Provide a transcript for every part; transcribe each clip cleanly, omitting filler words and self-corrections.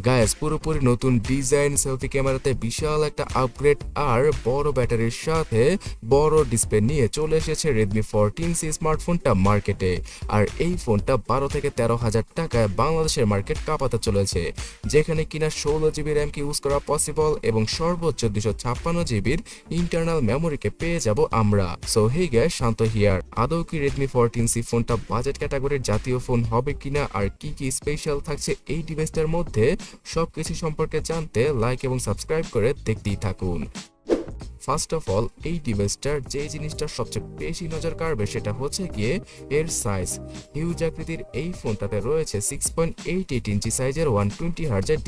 Guys পুরোপুরি নতুন design selfie ক্যামেরাতে বিশাল একটা আপগ্রেড আর বড় ব্যাটারির সাথে বড় ডিসপ্লে নিয়ে চলে এসেছে Redmi 14C স্মার্টফোনটা মার্কেটে। আর এই ফোনটা 12 থেকে 13,000 টাকায় বাংলাদেশের মার্কেট কাঁপাতে চলেছে, যেখানে কিনা 16GB র্যামকে ইউজ করা পসিবল এবং সর্বোচ্চ 256GBর ইন্টারনাল মেমোরিকে পেয়ে যাব আমরা। So hey guys, Shanto here. আদৌ কি Redmi 14C ফোনটা বাজেট ক্যাটাগরির জাতীয় ফোন হবে কিনা আর কি কি স্পেশাল থাকছে এই ডিভাইসটার মধ্যে, সবকিছু সম্পর্কে জানতে লাইক এবং সাবস্ক্রাইব করে দেখতেই থাকুন। ফার্স্ট অফ অল, এই ডিভাইসটার যে জিনিসটার সবচেয়ে বেশি নজর কাড়বে সেটা হচ্ছে গিয়ে এর সাইজ। হিউজ আকৃতির এই ফোনটাতে রয়েছে 6.88 ইঞ্চি সাইজের 120 হার্জের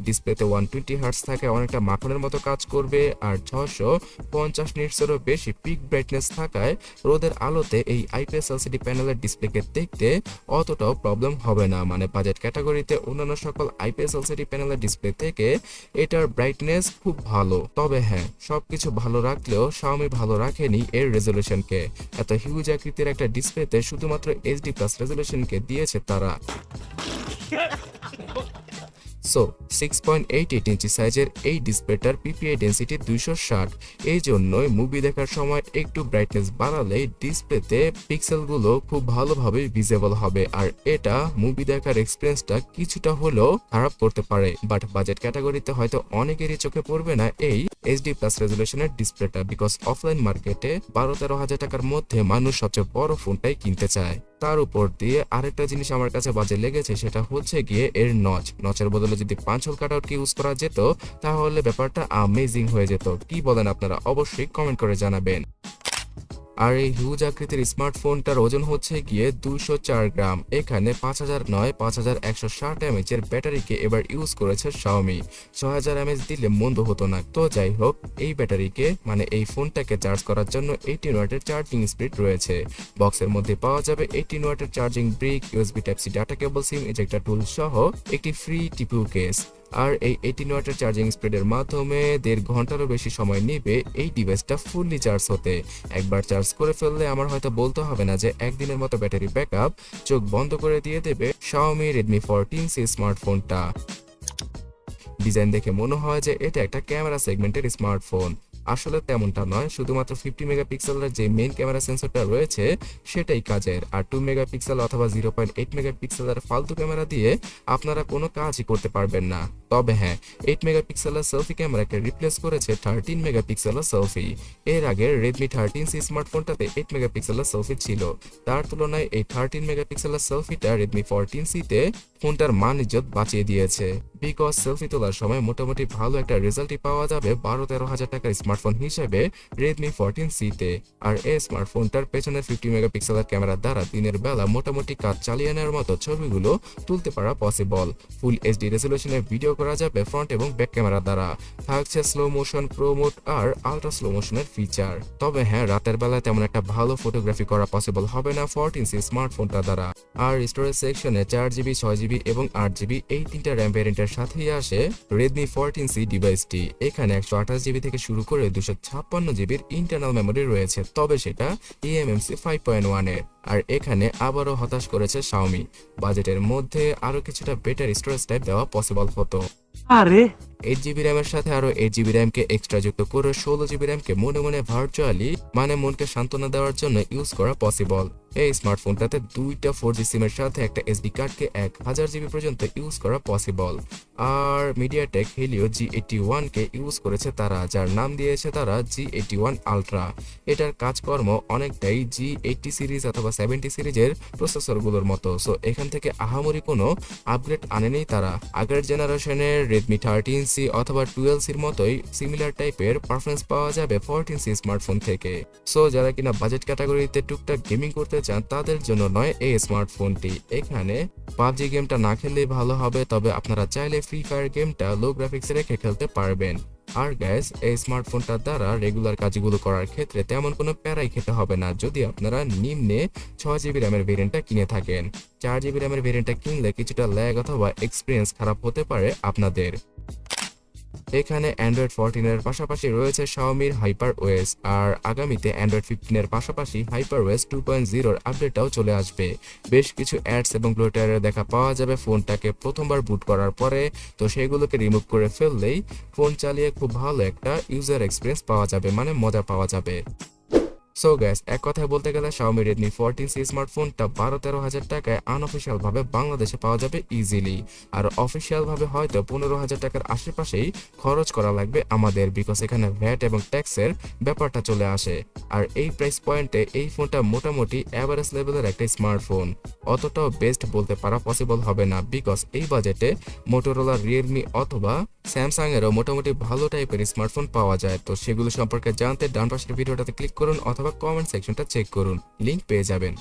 ডিসপ্লেতে 120 হার্জ থাকে অনেকটা মাখনের মতো কাজ করবে, আর 650 নিটসেরও বেশি পিক ব্রাইটনেস থাকায় রোদের আলোতে এই আইপিএস এলসিডি প্যানেলের ডিসপ্লেকে দেখতে অতটাও প্রবলেম হবে না। মানে বাজেট ক্যাটাগরিতে অন্যান্য সকল আইপিএস এলসিডি প্যানেলের ডিসপ্লে থেকে এটার ব্রাইটনেস খুব ভালো। তবে হ্যাঁ, সবকিছু ভালো রাখলেও Xiaomi ভালো রাখেনি এর রেজলিউশনকে। এত হিউজ আকৃতির একটা ডিসপ্লেতে শুধুমাত্র HD+ রেজলিউশনকে দিয়েছে তারা। সো 6.88 ইঞ্চি সাইজের এই ডিসপ্লেটার পিপিআই ডেন্সিটি 260। এই জন্যই মুভি দেখার সময় একটু ব্রাইটনেস বাড়ালে ডিসপ্লেতে পিক্সেলগুলো খুব ভালোভাবে ভিজিবল হবে, আর এটা মুভি দেখার এক্সপিরিয়েন্সটা কিছুটা হলেও খারাপ করতে পারে। বাট বাজেট ক্যাটাগরিতে হয়তো অনেকেরই চোখে পড়বে না এই HD+ রেজলিউশনের ডিসপ্লেটা, বিকজ অফলাইন মার্কেটে 12-13 হাজার টাকার মধ্যে মানুষ সবচেয়ে বড় ফোনটাই কিনতে চায়। তার উপর দিয়ে আরেকটা জিনিস আমার কাছে বাজে লেগেছে, সেটা হচ্ছে গিয়ে এর নচের বদলে যদি 5 হোল কাটআউট কি ইউজ করা যেত তাহলে ব্যাপারটা অ্যামেজিং হয়ে যেত। কি বলেন আপনারা? অবশ্যই কমেন্ট করে জানাবেন। আর এই হিউজ আকৃতির স্মার্টফোনটার ওজন হচ্ছে গিয়ে 204 গ্রাম। এখানে 5000 নয় 5160 mAh এর ব্যাটারিকে এবার ইউজ করেছে Xiaomi। 6000 mAh দিলে মন্দ হতো না। তো যাই হোক, এই ব্যাটারিকে মানে এই ফোনটাকে চার্জ করার জন্য 18 ওয়াটের চার্জিং স্পিড রয়েছে। বক্সের মধ্যে পাওয়া যাবে 18 ওয়াটের charging brick, USB Type-C data cable, SIM ejector tool সহ একটি ফ্রি টিপিউ কেস। আর এই 18 ওয়াটের চার্জিং স্পিডের মাধ্যমে 1.5 ঘন্টারও বেশি সময় নেবে এই ডিভাইসটা ফুললি চার্জ হতে। একবার চার্জ করে ফেললে আমার হয়তো বলতে হবে না যে একদিনের মতো ব্যাটারি ব্যাকআপ চোখ বন্ধ করে দিয়ে দেবে Xiaomi Redmi 14C স্মার্টফোনটা। ডিজাইন দেখে মনে হয় যে এটা একটা ক্যামেরা সেগমেন্টের স্মার্টফোন। আসলে তেমনটা নয়, শুধুমাত্র 50 মেগাপিক্সেলের যে মেইন ক্যামেরা সেন্সরটা রয়েছে সেটাই কাজের। আর 2 মেগাপিক্সেল অথবা 0.8 মেগাপিক্সেলের ফালতু ক্যামেরা দিয়ে আপনারা কোনো কাজই করতে পারবেন না। তবে হ্যাঁ, 8 মেগাপিক্সেলের সেলফি ক্যামেরাকে রিপ্লেস করেছে 13 মেগাপিক্সেলের সেলফি। এর আগে Redmi 13C স্মার্টফোনটাতে 8 মেগাপিক্সেলের সেলফি ছিল। তার তুলনায় এই 13 মেগাপিক্সেলের সেলফিটা Redmi 14C-তে ফোনটার মান ইজ্জত বাঁচিয়ে দিয়েছে, বিকজ সেলফি তোলার সময় মোটামুটি ভালো একটা রেজাল্টই পাওয়া যাবে 12-13 হাজার টাকার স্মার্টফোন হিসেবে Redmi 14C-তে। আর এই স্মার্টফোনটার পেছনে 50 মেগাপিক্সেলের ক্যামেরার দ্বারা দিনের বেলা মোটামুটি কাজ চালিয়ে নেওয়ার মতো ছবিগুলো তুলতে পারা পসিবল। ফুল এইচডি রেজলিউশনের ভিডিও করা যাবে ফ্রন্ট এবং ব্যাক ক্যামেরা দ্বারা। থাকছে স্লো মোশন, প্রো মোড আর আলট্রা স্লো মোশনের ফিচার। তবে হ্যাঁ, রাতের বেলায় তেমন একটা ভালো ফটোগ্রাফি করা পসিবল হবে না 14C স্মার্টফোনটা দ্বারা। আর স্টোরেজ সেকশনে 4GB, 6GB এবং 8GB এই তিনটা র্যাম ভ্যারিয়েন্টের সাথেই আসে Redmi 14C ডিভাইসটি। এখানে 128GB থেকে শুরু করে 256GBর ইন্টারনাল মেমোরি রয়েছে, তবে সেটা eMMC 5.1 এর। আর এখানে আবারও হতাশ করেছে Xiaomi, বাজেটের মধ্যে আরো কিছুটা বেটার স্টোরেজ টাইপ দেওয়া পসিবল হতো। আরে 8GB র্যামের সাথে আরো 8GB র্যামকে এক্সট্রা যুক্ত করে 16GB র্যামকে মনে মনে ভার্চুয়ালি মানে মনকে সান্ত্বনা দেওয়ার জন্য ইউজ করা পসিবল। এই স্মার্টফোনটাতে দুইটা 4G সিমের সাথে একটা SD কার্ডকে 1000GB পর্যন্ত ইউজ করা পসিবল। আর মিডিয়াটেক হেলিও G81 কে ইউজ করেছে তারা, যার নাম দিয়েছে তারা G81 আলট্রা। এটার কাজকর্ম অনেকটাই G80 সিরিজ অথবা 70 সিরিজের প্রসেসরগুলোর মতো। সো এখান থেকে আহামরি কোনো আপগ্রেড আনেনি তারা। আগের জেনারেশনের Redmi 13C অথবা 12Cর মতোই সিমিলার টাইপের পারফরমেন্স পাওয়া যাবে 14C স্মার্টফোন থেকে। সো যারা কিনা বাজেট ক্যাটাগরিতে টুকটাক গেমিং করতে চান তাদের জন্য নয় এই স্মার্টফোনটি। এখানে PUBG গেমটা না খেললেই ভালো হবে, তবে আপনারা চাইলে ফ্রি ফায়ার গেমটা লো গ্রাফিক্সে রেখে খেলতে পারবেন। আর গাইস, এই স্মার্টফোনটার দ্বারা রেগুলার কাজগুলো করার ক্ষেত্রে তেমন কোনো প্যারাই খেতে হবে না যদি আপনারা নিম্নে 6GB র্যামের ভেরিয়েন্টটা কিনে থাকেন। 4GB র্যামের ভেরিয়েন্টটা কিনলে কিছুটা ল্যাগ অথবা এক্সপিরিয়েন্স খারাপ হতে পারে আপনাদের। এখানে অ্যান্ড্রয়েড 14 এর পাশাপাশি রয়েছে Xiaomiর হাইপার ওএস, আর আগামীতে অ্যান্ড্রয়েড 15 এর পাশাপাশি হাইপার ওএস 2.0 এর আপডেটটাও চলে আসবে। বেশ কিছু অ্যাডস এবং ব্লোটারের দেখা পাওয়া যাবে ফোনটাকে প্রথমবার বুট করার পরে, তো সেগুলোকে রিমুভ করে ফেললেই ফোন চালিয়ে খুব ভালো একটা ইউজার এক্সপিরিয়েন্স পাওয়া যাবে, মানে মজা পাওয়া যাবে। সো গ্যাস, এক কথায় বলতে গেলে Xiaomi Redmi 14C স্মার্টফোনটা 12-13 হাজার টাকায় আনঅফিসিয়াল ভাবে বাংলাদেশে পাওয়া যাবে ইজিলি, আর অফিসিয়াল ভাবে হয়তো 15 হাজার টাকার আশেপাশেই খরচ করা লাগবে আমাদের, বিকজ এখানে ভ্যাট এবং ট্যাক্সের ব্যাপারটা চলে আসে। আর এই প্রাইস পয়েন্টে এই ফোনটা মোটামুটি অ্যাভারেজ লেভেলের একটা স্মার্টফোন, অতটাও বেস্ট বলতে পারা পসিবল হবে না, বিকজ এই বাজেটে মোটোরোলা, রিয়েলমি অথবা স্যামসাং এরও মোটামুটি ভালো টাইপের স্মার্টফোন পাওয়া যায়। তো সেগুলো সম্পর্কে জানতে ডান পাশের ভিডিওটাতে ক্লিক করুন অথবা কমেন্ট সেকশনটা চেক করুন, লিংক পেয়ে যাবেন।